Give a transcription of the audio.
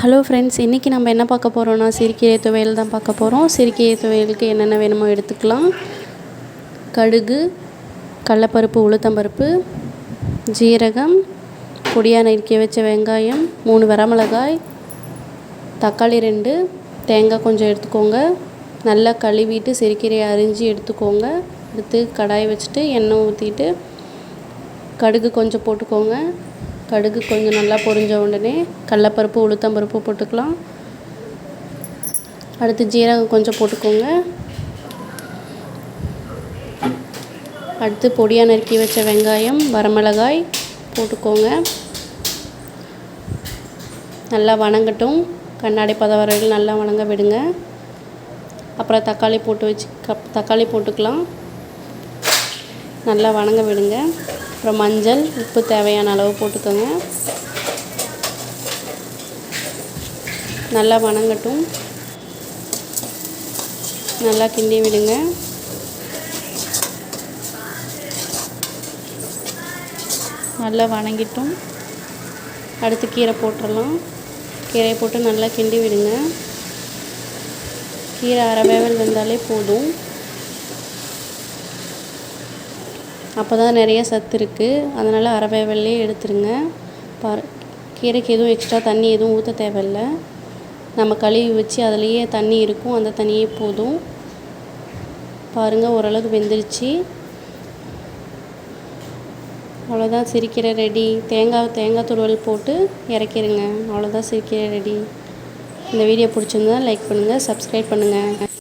Hello friends, இன்றைக்கி நம்ம என்ன பார்க்க போகிறோன்னா சிறுகீரை துவையல் தான் பார்க்க போகிறோம். சிறுகீரை துவையலுக்கு என்னென்ன வேணுமோ எடுத்துக்கலாம். கடுகு, கடலப்பருப்பு, உளுத்தம்பருப்பு, ஜீரகம், பொடியாக நறுக்கி வச்ச வெங்காயம், 3 வரமிளகாய், தக்காளி 2, தேங்காய் கொஞ்சம் எடுத்துக்கோங்க. நல்லா கழுவிட்டு சிறுகீரையை அரிஞ்சு எடுத்துக்கோங்க. எடுத்து கடாய் வச்சுட்டு எண்ணெய் ஊற்றிட்டு கடுகு கொஞ்சம் போட்டுக்கோங்க. கடுகு கொஞ்சம் நல்லா பொரிஞ்ச உடனே கடலப்பருப்பு, உளுத்தம்பருப்பு போட்டுக்கலாம். அடுத்து ஜீரகம் கொஞ்சம் போட்டுக்கோங்க. அடுத்து பொடியாக நறுக்கி வச்ச வெங்காயம், வரமிளகாய் போட்டுக்கோங்க. நல்லா வணங்கட்டும். கண்ணாடி பதம் வரையில் நல்லா வணங்க விடுங்க. அப்புறம் தக்காளி போட்டுக்கலாம். நல்லா வணங்க விடுங்க. அப்புறம் மஞ்சள், உப்பு தேவையான அளவு போட்டுக்கோங்க. நல்லா வணங்கட்டும். நல்லா கிண்டி விடுங்க. நல்லா வணங்கிட்டும். அடுத்து கீரை போட்டுடலாம். கீரையை போட்டு நல்லா கிண்டி விடுங்க. கீரை அரை வேவல் வெந்தாலே போதும். அப்போ தான் நிறைய சத்து இருக்குது. அதனால் அரை வேவல்லே எடுத்துருங்க. கீரைக்கு எதுவும் எக்ஸ்ட்ரா தண்ணி எதுவும் ஊற்ற தேவையில்லை. நம்ம கழுவி வச்சு அதுலேயே தண்ணி இருக்கும், அந்த தண்ணியே போதும். பாருங்கள், ஓரளவுக்கு வெந்துருச்சு. அவ்வளோதான், சிறுகீரை ரெடி. தேங்காய் துருவல் போட்டு இறக்கிடுங்க. அவ்வளோதான், சிறுகீரை ரெடி. இந்த வீடியோ பிடிச்சிருந்தா லைக் பண்ணுங்கள், சப்ஸ்கிரைப் பண்ணுங்கள்.